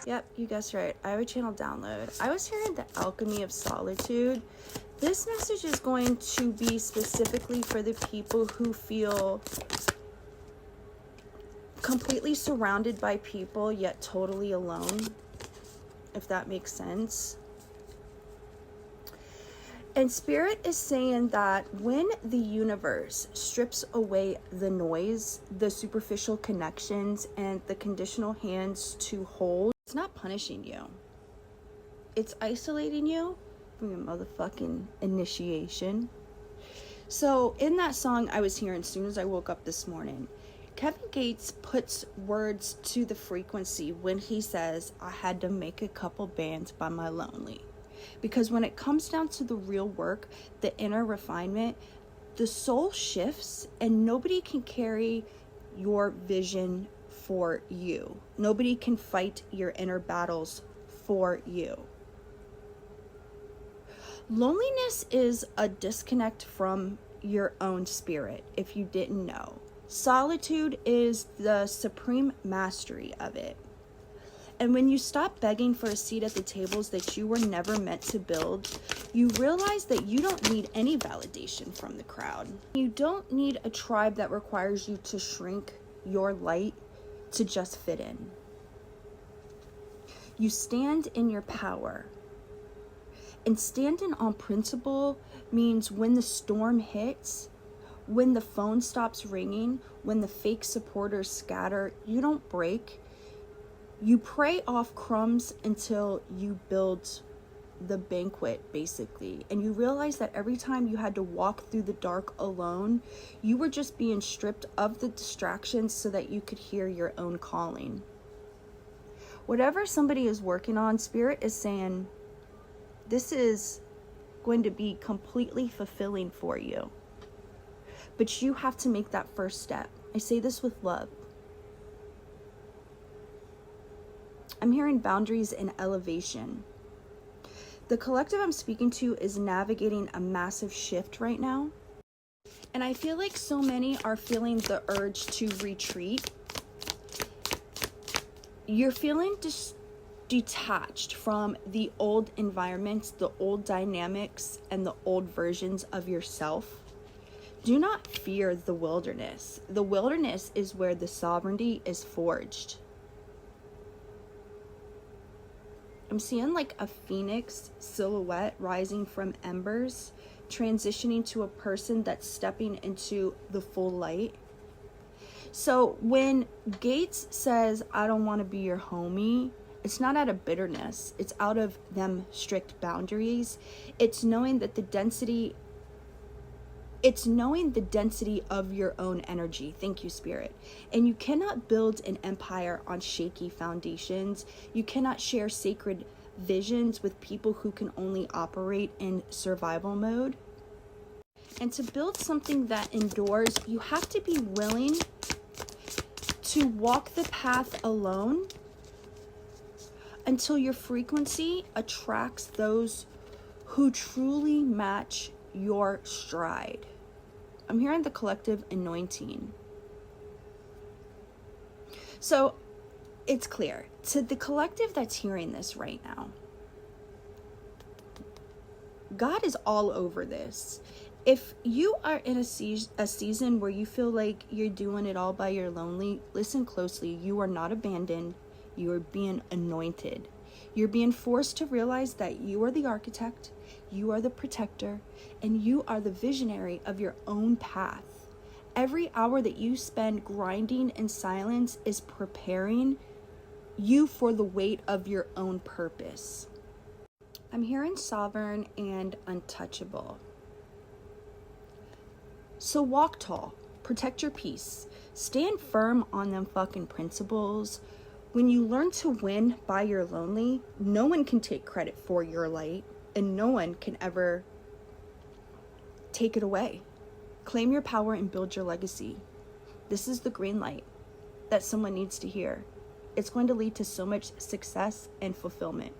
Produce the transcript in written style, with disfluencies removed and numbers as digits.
Yep, you guessed right. I have a channel download. I was hearing the alchemy of solitude. This message is going to be specifically for the people who feel completely surrounded by people yet totally alone, if that makes sense. And Spirit is saying that when the universe strips away the noise, the superficial connections, and the conditional hands to hold, it's not punishing you. It's isolating you from your motherfucking initiation. So in that song I was hearing as soon as I woke up this morning, Kevin Gates puts words to the frequency when he says, I had to make a couple bands by my lonely. Because when it comes down to the real work, the inner refinement, the soul shifts and nobody can carry your vision for you. Nobody can fight your inner battles for you. Loneliness is a disconnect from your own spirit, if you didn't know. Solitude is the supreme mastery of it. And when you stop begging for a seat at the tables that you were never meant to build, you realize that you don't need any validation from the crowd. You don't need a tribe that requires you to shrink your light to just fit in. You stand in your power. And standing on principle means when the storm hits, when the phone stops ringing, when the fake supporters scatter, you don't break. You prey off crumbs until you build the banquet, basically. And you realize that every time you had to walk through the dark alone, you were just being stripped of the distractions so that you could hear your own calling. Whatever somebody is working on, Spirit is saying, this is going to be completely fulfilling for you. But you have to make that first step. I say this with love. I'm hearing boundaries and elevation. The collective I'm speaking to is navigating a massive shift right now. And I feel like so many are feeling the urge to retreat. You're feeling detached from the old environments, the old dynamics, and the old versions of yourself. Do not fear the wilderness. The wilderness is where the sovereignty is forged. I'm seeing like a phoenix silhouette rising from embers, transitioning to a person that's stepping into the full light. So when Gates says, I don't want to be your homie, it's not out of bitterness. It's out of them strict boundaries. It's knowing the density of your own energy. Thank you, Spirit. And you cannot build an empire on shaky foundations. You cannot share sacred visions with people who can only operate in survival mode. And to build something that endures, you have to be willing to walk the path alone until your frequency attracts those who truly match your stride. I'm hearing the collective anointing. So it's clear to the collective that's hearing this right now, God is all over this. If you are in a season where you feel like you're doing it all by your lonely, listen closely. You are not abandoned. You are being anointed. You're being forced to realize that you are the architect, you are the protector, and you are the visionary of your own path. Every hour that you spend grinding in silence is preparing you for the weight of your own purpose. I'm hearing sovereign and untouchable. So walk tall, protect your peace, stand firm on them fucking principles. When you learn to win by your lonely, no one can take credit for your light, and no one can ever take it away. Claim your power and build your legacy. This is the green light that someone needs to hear. It's going to lead to so much success and fulfillment.